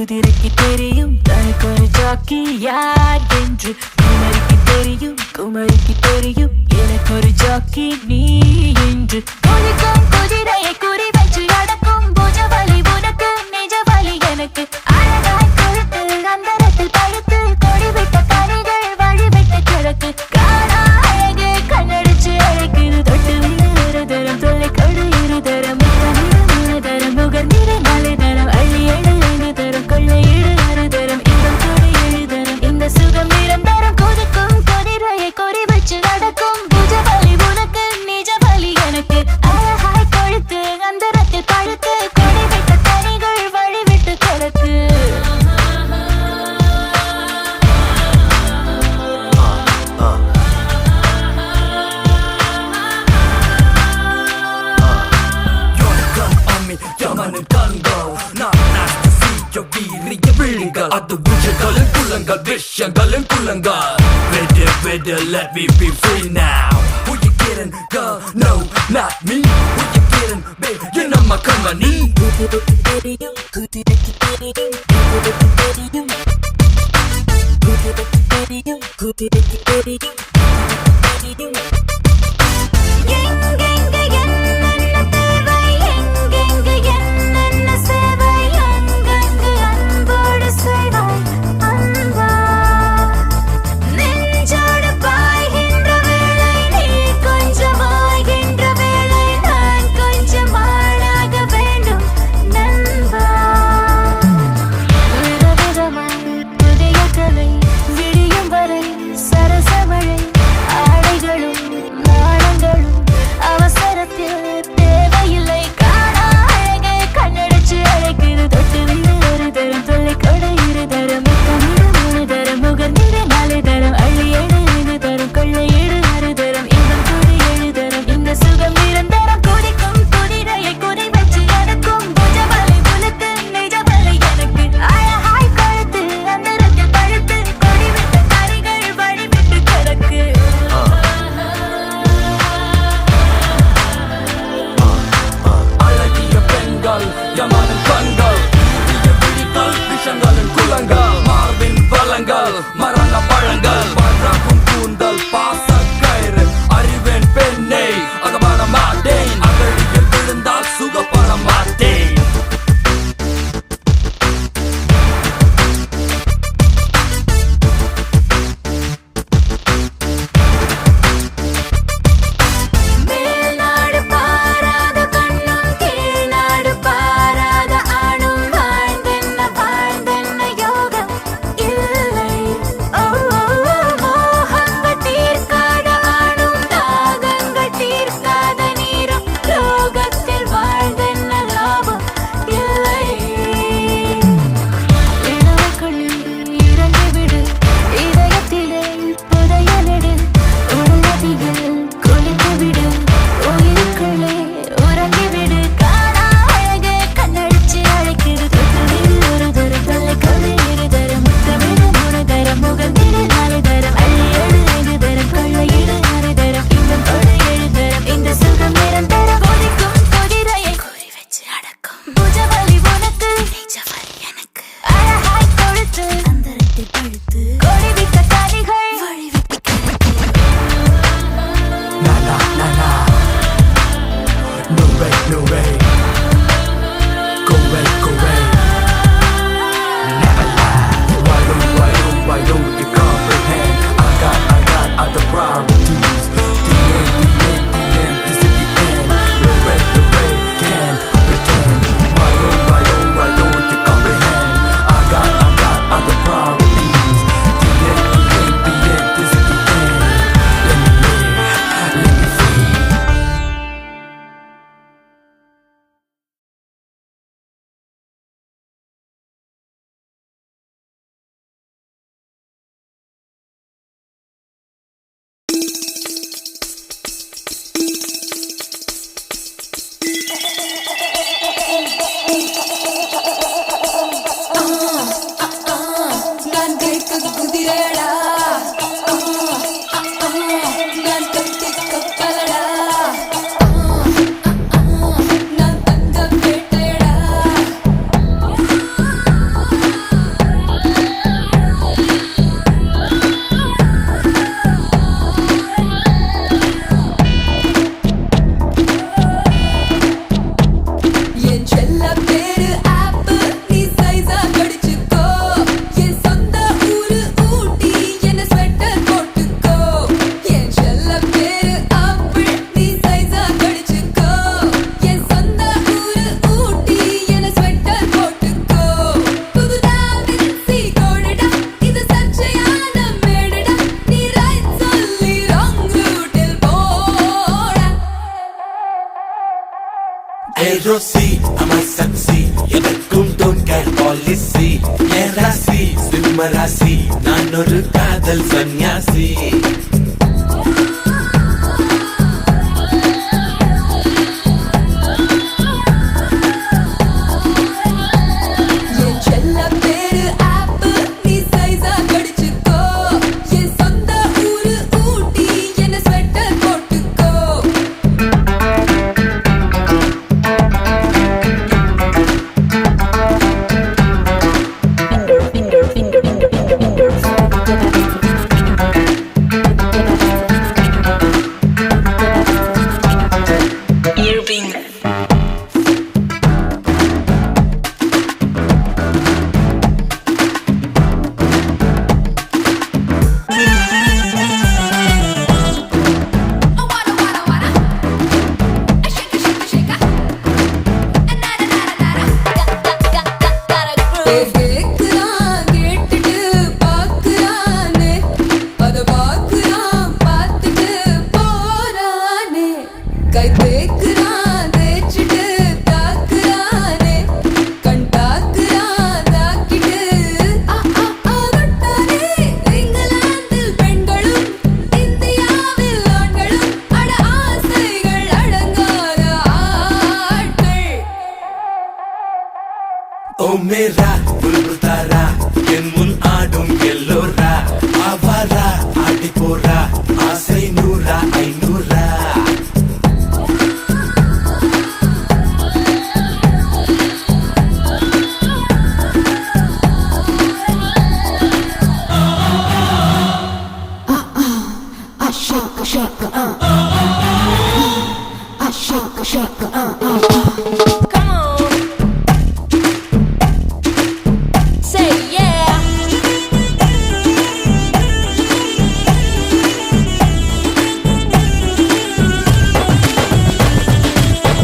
குதிரைக்கு தெரியும் தனக்கு ஒரு ஜாக்கி யார் என்று. குமரிக்கு தெரியும் குமரிக்கு தெரியும் எனக்கு ஒரு ஜாக்கி நீ என்று. குதிக்கும் குதிரையை குறி வச்சு அடக்கும் புஜவலி உனக்கு நிஜவலி எனக்கு. அழகாய் கொழுத்து அந்தரத்தில் பழுத்து கொடிவிட்ட கனிகள் வழிவிட்ட கிழக்கு. காணா அழகு கண்ணடிச்சு அழைக்குது தொட்டு ஒரு தரம் தொல்லை கொடு இரு தரம் மூணு தரம் முகர்ந்திரு நாலு தரம் அள்ளி எழு ஐந்து தரம் கொள்ளை இடு ஆறு தரம் இன்பம் கொடு ஏழு தரம். இந்த சுகம் நிரந்தரம் கொதிக்கும் கொதிரையை கொறி வச்சு நடக்கும் புஜவலி உனக்கு நிஜவலி எனக்கு. அழகாய் கொழுத்து அந்தரத்தில் பழுத்து கொடிவிட்ட கனிகள் வழிவிட்டு கிழக்கு. யமனின் கண்கள் நான் நாஸ்தி சீக்க வீரிய விழிகள் அது விஷயங்களின் குள்ளங்கள் விஷயங்களின் குள்ளங்கள். Ready, ready, let me be free now. Who you kidding, girl? No, not me. Who you kidding, babe? You're not my company. குதிரைக்கு தெரியும் குதிரைக்கு தெரியும் குதிரைக்கு தெரியும் குதிரைக்கு தெரியும் குதிரைக்கு தெரியும் தெரியும். எங்கெங்க என்னென்ன தேவை எங்கெங்க என்னென்ன சேவை அங்கங்கு அன்போடு செய்வாய் அன்பா. நெஞ்சோடு பாய்கின்ற வேளை நீ கொஞ்சமாகின்ற வேளை நான் கொஞ்சம் ஆளாக வேண்டும் நண்பா. விதவிதமாய் புதிய கலை விடியும் வரை சரசமழை ஆடைகளும் நாணங்களும் அவசரத்தில் தேவையில்லை. காணா அழகை கண்ணடிச்சு அழைக்குது தொட்டு விடு ஒரு தரம் தொல்லை கொடு இரு தரம் முத்தமிடு மூணு தரம் முகர்ந்திரு நாலு தரம் அள்ளி ஏழு ஐந்து தரம் கொள்ளை ஏழு ஆறு தரம் இன்பம் கொடு ஏழு தரம். இந்த சுகம் நிரந்தரம் கொதிக்கும் குதிரையை குறி வச்சு நடக்கும் புஜவலி உனக்கு நிஜவலி எனக்கு. அழகாய் கொழுத்து அந்தரத்தில் பழுத்து கொடிவிட்ட கரிகள் வழிவிட்டு கிடக்கு. அழகிய பெண்கள் யமனின் கண்கள் வீரிய விழிகள் விஷயங்களின் குள்ளங்கள். மார்பின் பலங்கள் மரண பழங்கள் பரவும் கூந்தல் பாச கயிறு அறிவேன் பெண்ணை அகமான மாட்டேன். அகழியில் விழுந்தால் சுகப்பட மாட்டேன். மேல்நாடு பாராத கண்ணும் கீழ்நாடு பாராத ஆணும் வாழ்ந்தென்ன யோகம் இல்லை. மோகங்கள் தீர்க்காத ஆணும் தாகங்கள் தீர்க்காத நீரும் லோகத்தில் வாழ்ந்தென்ன லாபம் இல்லை. இளவக்குள்ளில் இறங்கிவிடு இதயத்திலே புதையலிடு உடலதியில் குளித்துவிடு உயிருக்குள்ளே உறங்கிவிடு. காணா அழகை கண்ணடிச்சு அழைக்குது தொட்டு ஒரு தரம் தொல்லை கொடு இரு தரம் முத்தமிடு மூணு தரம் முகர்ந்திரு நாலு தரம் அள்ளி ஏழு ஐந்து தரம் கொள்ளை இடு ஆறு தரம் இன்பம் கொடு ஏழு தரம். இந்த சுகம் நிரந்தரம் கொதிக்கும் குதிரையை குறி வச்சு அடக்கும் புஜவலி உனக்கு நிஜவலி எனக்கு. அழகாய் கொழுத்து அந்தரத்தில் பழுத்து கொடிவிட்ட கனிகள் வழிவிட்டு கிடக்கு. Na na na na. No way, no way. Go away, go away. Never lie. Why don't you comprehend? I got other priorities. The end, this is the end. No way, can't pretend. Why don't you comprehend? I got other priorities. The end, this is the end. Let me live, let me free. நான் கேட்க குதிரையடா நான் தொட்டி கப்பலடா நான் தங்க வேட்டையடா Rosie, I'm a sexy. எதற்கும் don't care policy. என் ராசி சிம்ம ராசி, நான் ஒரு காதல் சன்னியாசி. என் செல்ல பேரு ஆப்பு நீ சைஸா கடிச்சுக்கோ என் சொந்த ஊரு ஊட்டி என்ன ஸ்வெட்டர் போட்டுக்கோ கேக்குறான் கேட்டுட்டு பாக்குறானே அத பாக்குறான் பார்த்துட்டு போறானே கை தேக்குறான் தேய்ச்சிட்டு தாக்குறானே கண் தாக்குறான் தாக்கிட்டு ஆகட்டானே இங்கிலாந்தில் பெண்களும் இந்தியாவில் ஆண்களும் அட ஆசைகள் அடங்காத ஆட்கள் ஓ மேரா புல்புல் தாரா, என் முன் ஆடும் எல்லோரா, ஆவாரா ஆடி போரா, ஆசை நூறா ஐநூறா. Come on. Say yeah.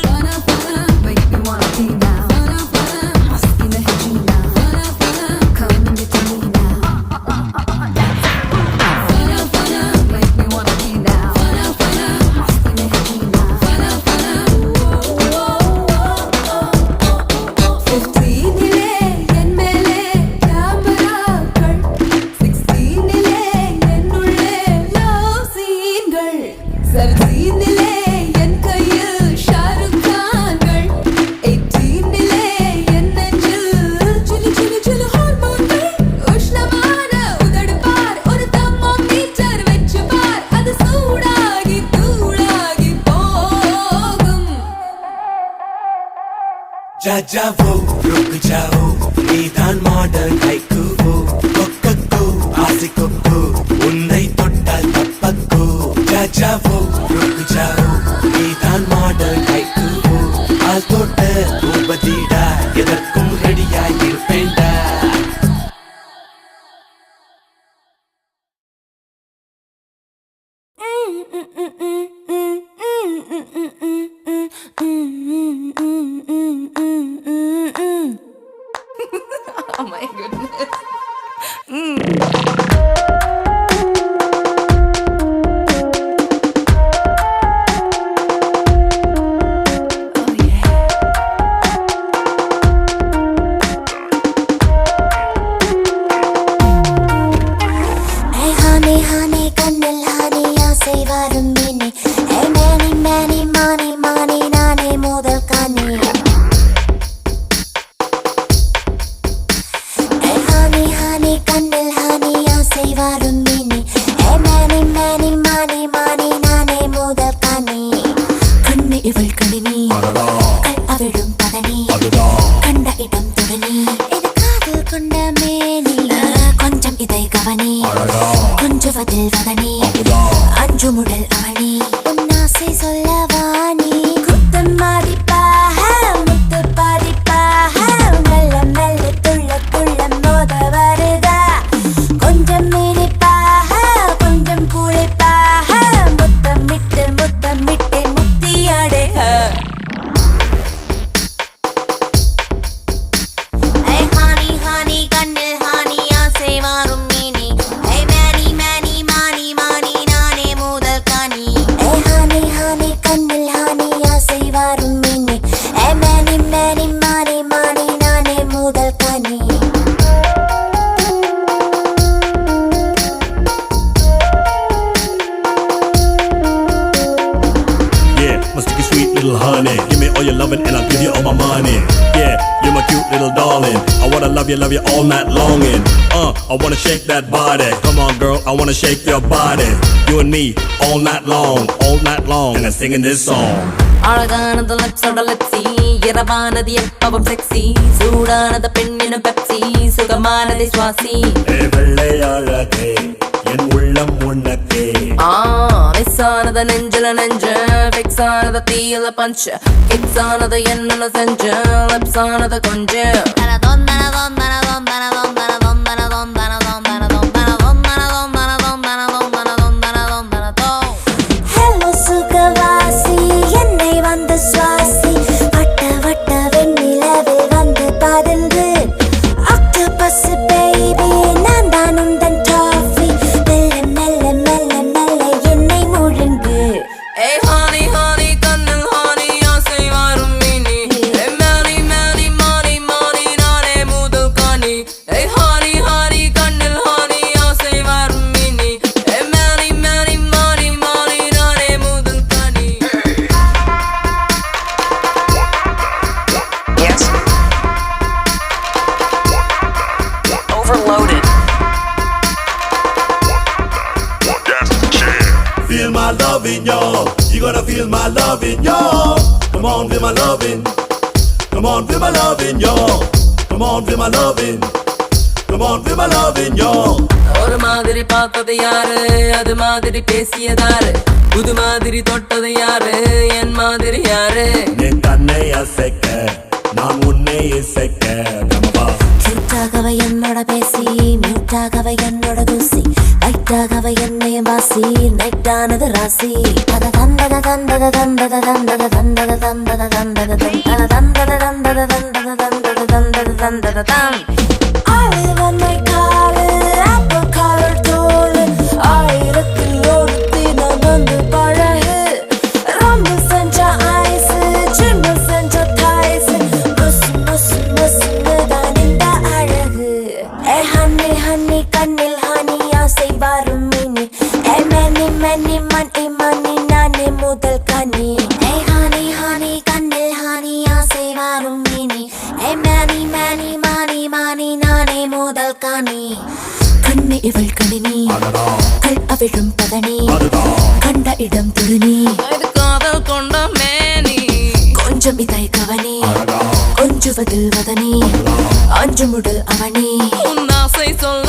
Fana fana, make me wanna be now. Fana fana, husky mehjina. Fana fana, come and get to me now. Fana fana, make me wanna be now. Fana fana, husky mehjina. Fana fana, 15 என் மேலே கேமராக்கள் 16 என்னுள்ளே love சீன்கள் 17 என் கையில் ஷாருக் கான்கள் 18 என் நெஞ்சில் சிலு சிலு சிலு ஹார்மோன்கள் உஷ்ணமான உதடு பார் ஒரு தெர்மோமீட்டர் வச்சு பார் அது சூடாகி தூளாகி போகும் जा जाओ रुक जाओ, நீதான் மாடல் கைக்குவோ, கொக்கோ ஆசைக்கோ, உன்னை தொட்டால் தப்பக்கோ. जा जाओ रुक जाओ, நீதான் மாடல் கைக்குவோ, ஆள் தொட்ட பூபதிடா, எதற்கும் ரெடியாய் இருப்பேன்டா. Oh my goodness. Oh yeah. Hey honey, honey, kannil honey, ஆசை வரும் மின்னி. Hey many, many, money, money, நானே முதல் கண்ணி. Hey honey, honey, kannil honey, ஆசை வரும் மின்னி. Hey many, many, money, money, நானே முதல் கண்ணி. கண்ணு இவள் கணினி, கல் அவிழும் பதனி, கண்ட இடம் தொடனி. இது காதல் கொண்ட மேனி, கொஞ்சம் இதை கவனி, கொஞ்சுவதில் வதனி, அஞ்சுமுடல் அவனி. உன் ஆசை சொல்லவாணி, குத்தம் மதிப்பாக, முத்து பதிப்பாக, மெல்ல மெல்ல துள்ள துள்ள மோத வருதா. கொஞ்சம் இனிப்பாக, கொஞ்சம் குளிப்பாக, முத்தமிட்டு முத்தமிட்டு முத்தி அடைக. Hey honey, honey, kannil honey, ஆசை வரும் மின்னி. Hey many, many, money, money, loving and I'll give you all my money. Yeah, you're my cute little darling. I wanna love you all night longing. I wanna shake that body. Come on, girl, I wanna shake your body. You and me all night long, and I'm singing this song. அழகானது லிப்ஸோட லிப்ஸி, இரவானது எப்பவும் sexy, சூடானது பெண்ணினும் Pepsi, சுகமானதை சுவாசி. வெள்ளை அழகே என் உள்ளம் உனக்கே. Miss ஆனது நெஞ்சில நெஞ்சு, fix ஆனது தீயில பஞ்சு, கிக்ஸ் ஆனது என்னென்ன செஞ்சு, லிப்ஸ் ஆனது கொஞ்சம். ஹலோ சுகவாசி என்னை வந்து சுவாசி வட்ட வட்ட வெண்ணிலவில் வந்து பருந்து ஆக்டோபஸ் பேபி நான் தான் உந்தன் டாஃபி மெல்ல மெல்ல மெல்ல மெல்ல என்னை முழுங்கு Hey honey honey கண்ணில் honey ஆசை வரும் mini. Hey money money money money நானே முதல் கனி. Hey honey honey கண்ணில் honey ஆசை வரும் mini. Hey money money money money நானே முதல் கனி. Yes. Overloaded. Feel my loving, y'all. You gonna feel my loving, y'all. Come on, feel my loving. Come on, feel my loving, y'all. Come on, feel my loving. Come on, feel my loving, y'all. ஒரு மாதிரி பார்த்தது யாரு, அது மாதிரி பேசியதாரு, புது மாதிரி தொட்டது யாரு, என் மாதிரி யாரு. என் கண்ணை அசைக்க நான் உன்னை இசைக்க. கமபா கியூட்டாகவ என்னோட பேசி மியூட்டாகவ என்னோட தூசி லைட்டாகவ என்னையும் வாசி நைட்டானது ராசி தத தந்தத தந்தத தந்தத தந்தத தந்தத தந்தத தந்தத தந்தத தந்தத தந்தத தந்தத தந்தத தந்தத தந்தத தம் ஆலிவன் மை காலு ஆப்பிள் கலர் தோலு ஆயிரத்தில் ஒருத்தி நான் வந்து பழகு ரம்பு செஞ்ச ஐஸு ஜிம்மு செஞ்ச தைஸு முசு முசு முசுன்னு தான் இந்த அழகு ஏ ஹன்னி ஹன்னி கண்ணில் ஹனி ஆசை வரும் மினி ஏ மணி மணி மணி மணி நானே முதல் கனி ஏ ஹனி ஹனி கண்ணில் ஹனி ஆசை வரும் மினி ஏ மணி மணி மணி மணி நானே முதல் கனி கண்ணி இவள் கணினி கல் அவிழும் பதனி கண்ட இடம் துருனி இது காதல் கொண்ட மேனி, கொஞ்சம் இதை கவனி கொஞ்சுவதில் வதனி அஞ்சு முடல் அவனி உன் ஆசை சொல்ல